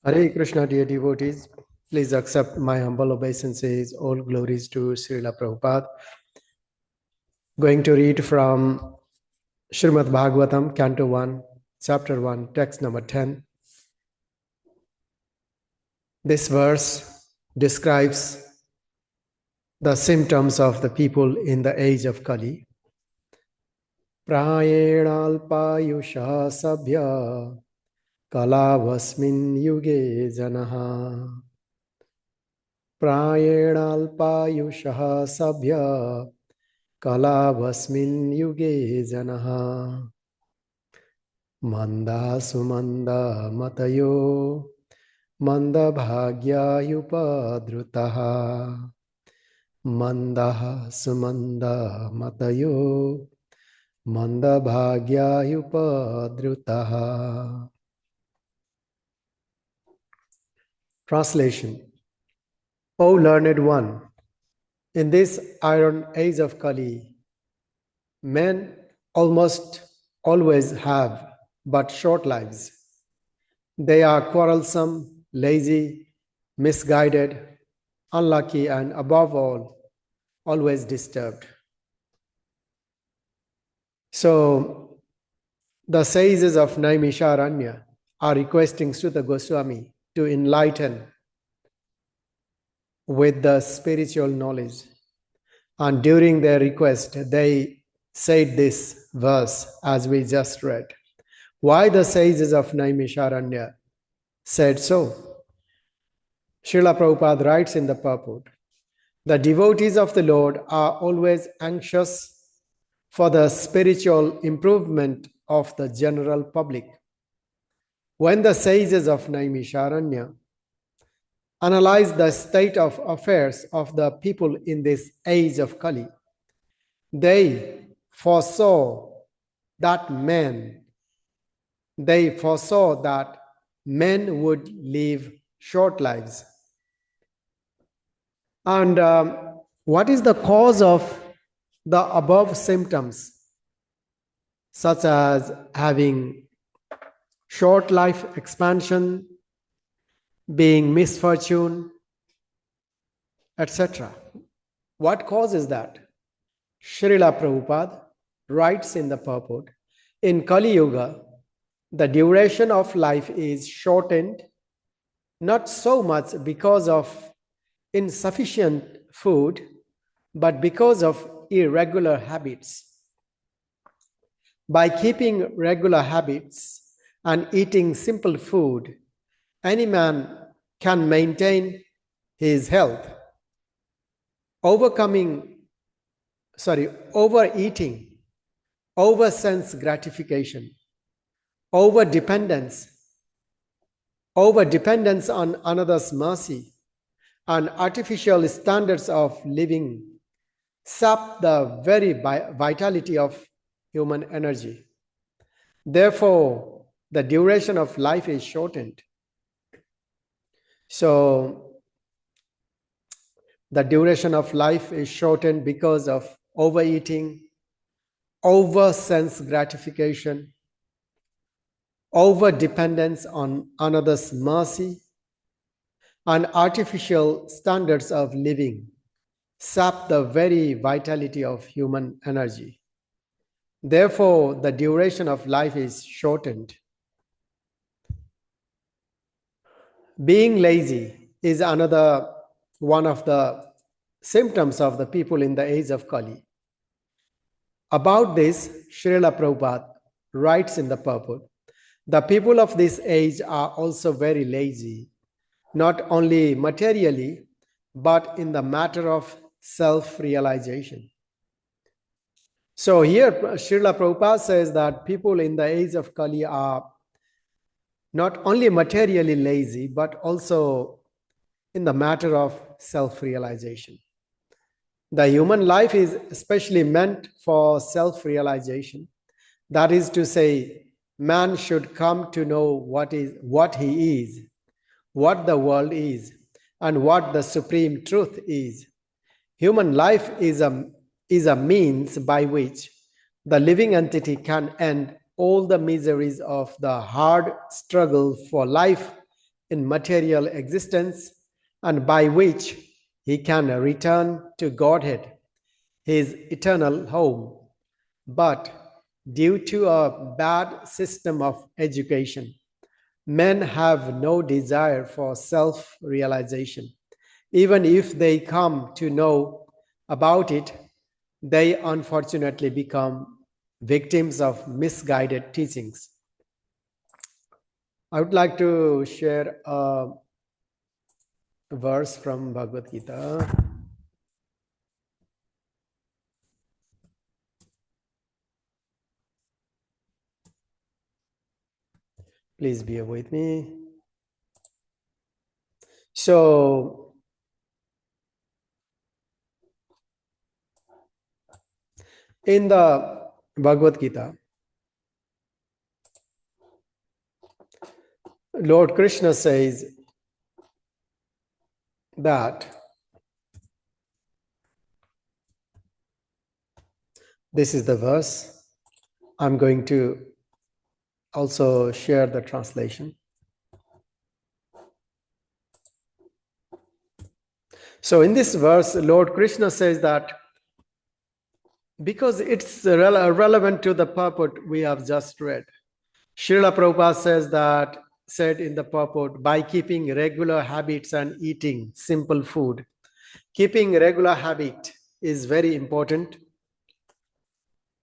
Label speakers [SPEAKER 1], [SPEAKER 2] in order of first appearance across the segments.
[SPEAKER 1] Hare Krishna, dear devotees. Please accept my humble obeisances. All glories to Srila Prabhupada. Going to read from Srimad Bhagavatam, Canto 1, Chapter 1, text number 10. This verse describes the symptoms of the people in the age of Kali. Prayenalpayusha sabhya kalavasmin yuge janaha. Prayenalpayusha sabhya kalavasmin yuge janaha. Manda sumanda matayo manda bhagya yupadrutaha. Mandaha sumanda matayo manda bhagya yupadrutaha. Translation. O learned one, in this iron age of Kali, men almost always have but short lives. They are quarrelsome, lazy, misguided, unlucky, and above all, always disturbed. So, the sages of Naimisharanya are requesting Sutta Goswami to enlighten with the spiritual knowledge. And during their request, they said this verse as we just read. Why the sages of Naimisharanya said so? Srila Prabhupada writes in the purport, the devotees of the Lord are always anxious for the spiritual improvement of the general public. When the sages of Naimisharanya analyze the state of affairs of the people in this age of Kali, they foresaw that men would live short lives. And what is the cause of the above symptoms, such as having short life expansion, being misfortune, etc.? What causes that? Srila Prabhupada writes in the purport, in Kali Yuga, the duration of life is shortened, not so much because of insufficient food, but because of irregular habits. By keeping regular habits and eating simple food, any man can maintain his health. Overeating, over sense gratification, over dependence on another's mercy, and artificial standards of living sap the very vitality of human energy. Therefore, the duration of life is shortened. So, the duration of life is shortened because of overeating, over sense gratification, over dependence on another's mercy, and artificial standards of living sap the very vitality of human energy. Therefore, the duration of life is shortened. Being lazy is another one of the symptoms of the people in the age of Kali. About this, Srila Prabhupada writes in the purport, the people of this age are also very lazy, not only materially, but in the matter of self-realization. So here, Srila Prabhupada says that people in the age of Kali are not only materially lazy, but also in the matter of self-realization. The human life is especially meant for self-realization. That is to say, man should come to know what he is, what the world is, and what the supreme truth is. Human life is a means by which the living entity can end all the miseries of the hard struggle for life in material existence and by which he can return to Godhead, his eternal home. But due to a bad system of education, men have no desire for self-realization. Even if they come to know about it, they unfortunately become victims of misguided teachings. I would like to share a verse from Bhagavad Gita. Please bear with me. So, in the Bhagavad Gita, Lord Krishna says that this is the verse. I'm going to also share the translation. So in this verse, Lord Krishna says that because it's relevant to the purport we have just read. Srila Prabhupada said in the purport, by keeping regular habits and eating simple food. Keeping regular habit is very important.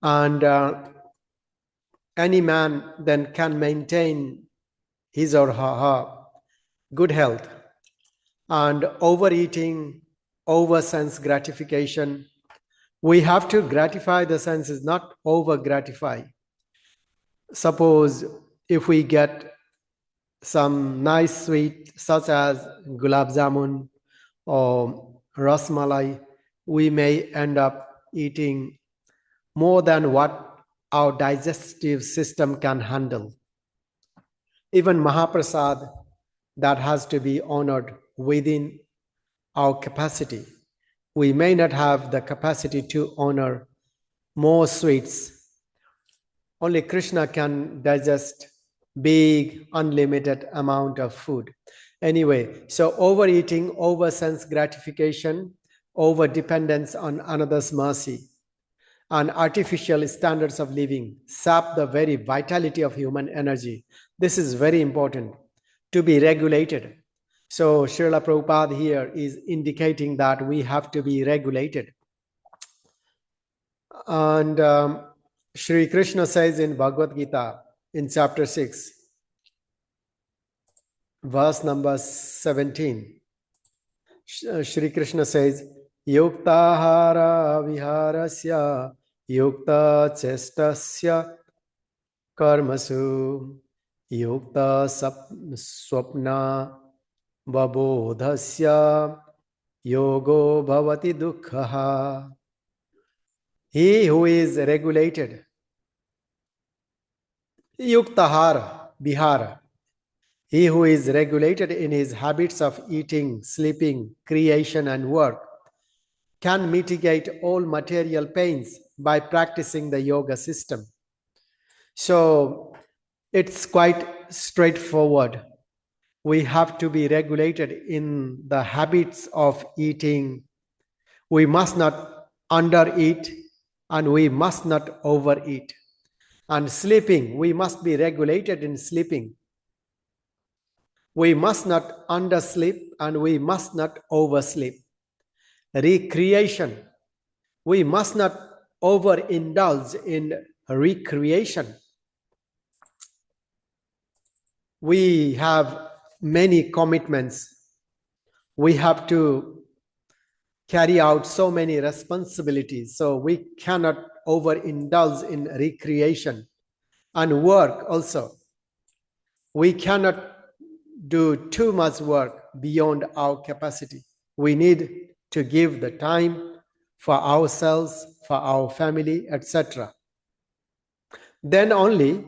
[SPEAKER 1] And any man then can maintain his or her good health. And overeating, over sense gratification, we have to gratify the senses, not over gratify. Suppose if we get some nice sweet such as gulab jamun or rasmalai, we may end up eating more than what our digestive system can handle. Even Mahaprasad, that has to be honored within our capacity. We may not have the capacity to honor more sweets. Only Krishna can digest big, unlimited amount of food. Anyway, so overeating, over sense gratification, over dependence on another's mercy, and artificial standards of living sap the very vitality of human energy. This is very important to be regulated. So Srila Prabhupada here is indicating that we have to be regulated. And Shri Krishna says in Bhagavad Gita, in chapter 6, verse number 17, Shri Krishna says, Yuktahara viharasya yukta chestasya karmasu yukta swapna vabodhasya yogo bhavati dukkhaha. He who is regulated, yuktahara vihara, he who is regulated in his habits of eating, sleeping, creation and work, can mitigate all material pains by practicing the yoga system. So it's quite straightforward. We have to be regulated in the habits of eating. We must not undereat and we must not overeat. And sleeping, we must be regulated in sleeping. We must not undersleep and we must not oversleep. Recreation, we must not overindulge in recreation. We have many commitments. We have to carry out so many responsibilities. So we cannot overindulge in recreation and work also. We cannot do too much work beyond our capacity. We need to give the time for ourselves, for our family, etc. Then only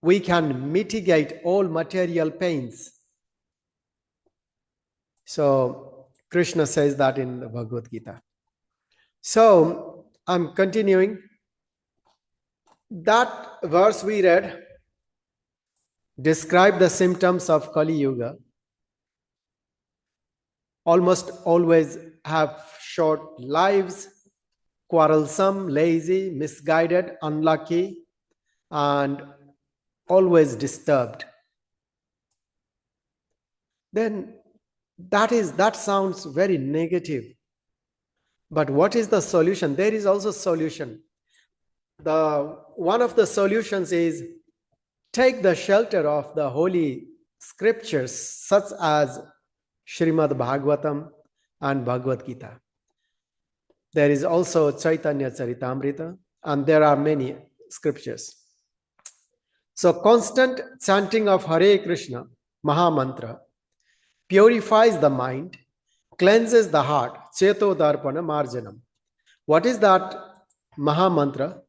[SPEAKER 1] we can mitigate all material pains. So Krishna says that in the Bhagavad Gita. So I'm continuing. That verse we read, describe the symptoms of Kali Yuga almost always have short lives, quarrelsome, lazy, misguided, unlucky, and always disturbed. Then that sounds very negative. But what is the solution? There is also solution. One of the solutions is take the shelter of the holy scriptures such as Srimad Bhagavatam and Bhagavad Gita. There is also Chaitanya Charitamrita, and there are many scriptures. So constant chanting of Hare Krishna, Mahamantra, purifies the mind, cleanses the heart, Cheto Darpana Marjanam. What is that Mahamantra?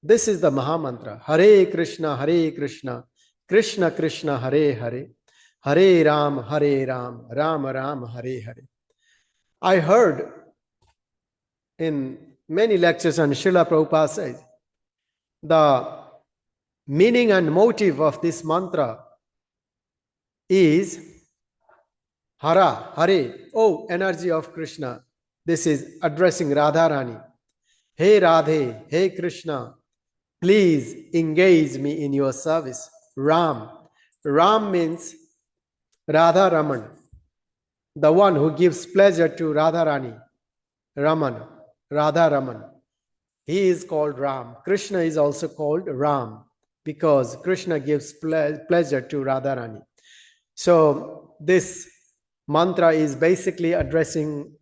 [SPEAKER 1] This is the Mahamantra. Hare Krishna, Krishna Krishna, Hare Hare, Hare Ram, Ram Ram, Hare Hare. I heard in many lectures, and Srila Prabhupada says, the meaning and motive of this mantra is Hara, Hare, oh energy of Krishna. This is addressing Radharani. Hey Radhe, hey Krishna, please engage me in your service. Ram. Ram means Radha Raman, the one who gives pleasure to Radharani. Raman, Radha Raman. He is called Ram. Krishna is also called Ram because Krishna gives pleasure to Radharani. So this mantra is basically addressing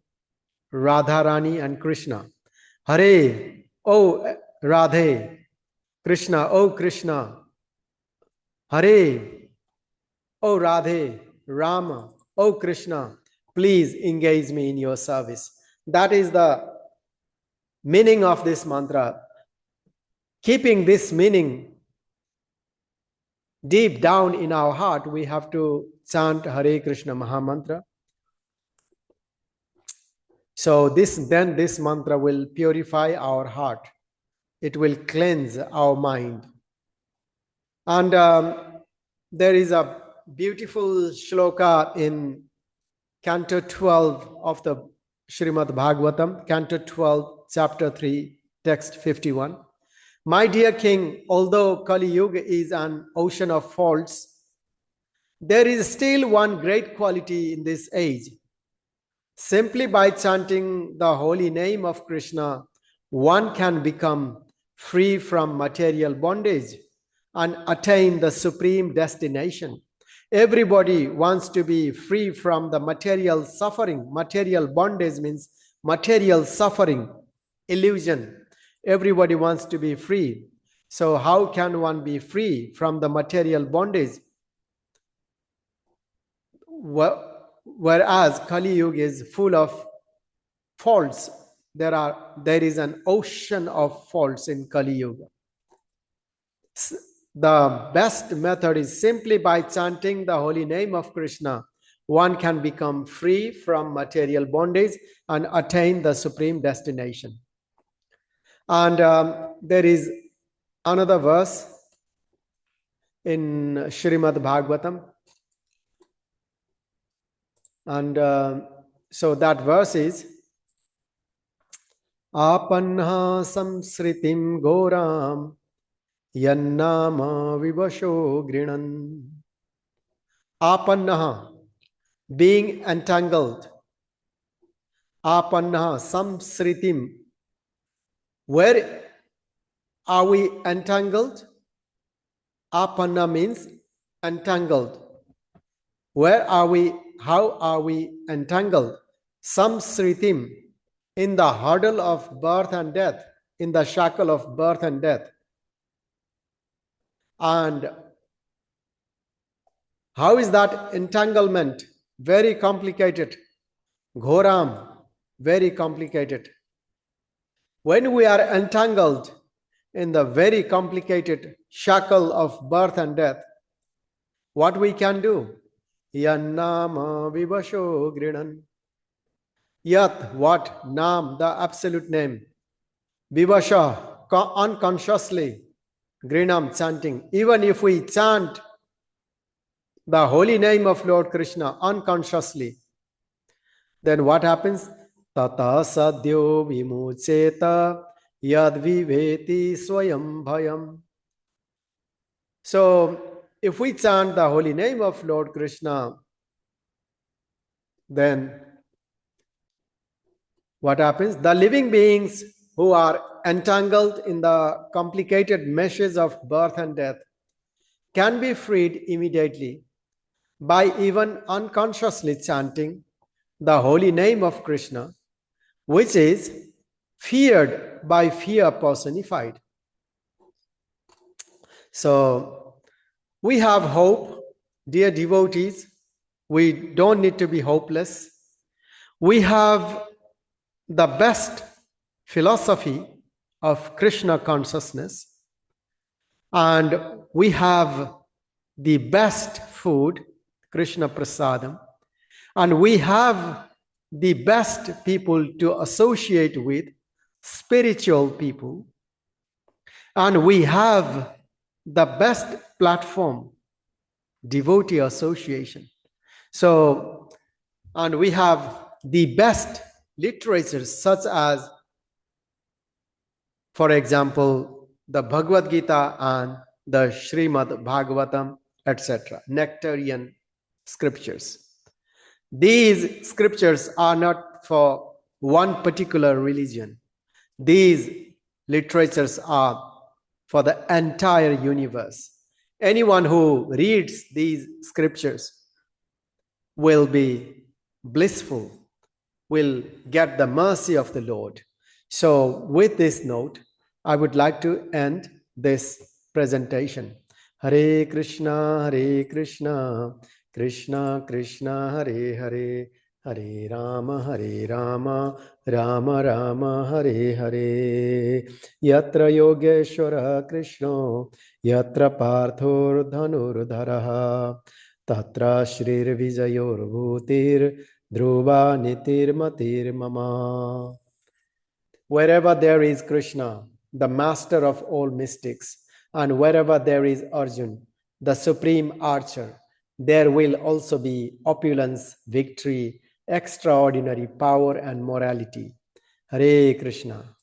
[SPEAKER 1] Radharani and Krishna. Hare, oh Radhe, Krishna, oh Krishna. Hare, oh Radhe, Rama, oh Krishna, please engage me in your service. That is the meaning of this mantra. Keeping this meaning deep down in our heart, we have to chant Hare Krishna Mahamantra. So this mantra will purify our heart. It will cleanse our mind. And there is a beautiful shloka in Canto 12 of the Srimad Bhagavatam, Canto 12, Chapter 3, Text 51. My dear king, although Kali Yuga is an ocean of faults, there is still one great quality in this age. Simply by chanting the holy name of Krishna, one can become free from material bondage and attain the supreme destination. Everybody wants to be free from the material suffering. Material bondage means material suffering, illusion. Everybody wants to be free. So how can one be free from the material bondage? Whereas Kali Yuga is full of faults. There is an ocean of faults in Kali Yuga. The best method is simply by chanting the holy name of Krishna. One can become free from material bondage and attain the supreme destination. And there is another verse in Srimad Bhagavatam. And so that verse is Apanha samsritim goram yannama vivasho grinan. Apanha, being entangled. Apanha samsritim. Where are we entangled? Apanna means entangled. Where are we? How are we entangled? Samsritim, in the hurdle of birth and death, in the shackle of birth and death. And how is that entanglement? Very complicated. Ghoram, very complicated. When we are entangled in the very complicated shackle of birth and death, what we can do? Yannama vivasho grinan. Yat, what? Nam, the absolute name. Vivasha, unconsciously. Grinam, chanting. Even if we chant the holy name of Lord Krishna unconsciously, then what happens? Tata sadhyo vimucheta yad viveti swayam bhayam. So, if we chant the holy name of Lord Krishna, then what happens? The living beings who are entangled in the complicated meshes of birth and death can be freed immediately by even unconsciously chanting the holy name of Krishna, which is feared by fear personified. So we have hope, dear devotees. We don't need to be hopeless. We have the best philosophy of Krishna consciousness, and we have the best food, Krishna Prasadam, and we have the best people to associate with, spiritual people, and we have the best platform, devotee association. So, and we have the best literature, such as, for example, the Bhagavad Gita and the Srimad Bhagavatam, etc., nectarian scriptures. These scriptures are not for one particular religion. These literatures are for the entire universe. Anyone who reads these scriptures will be blissful, will get the mercy of the Lord. So with this note, I would like to end this presentation. Hare Krishna, Krishna Krishna, Hare Hare, Hare Rama, Rama Rama, Hare Hare. Yatra Yogeshwara Krishna, Yatra Parthor Dhanurdharaha, Tatra Shrir Vijayor Bhutir, Dhruva Nitir Matir Mama. Wherever there is Krishna, the master of all mystics, and wherever there is Arjun, the supreme archer, there will also be opulence, victory, extraordinary power, and morality. Hare Krishna.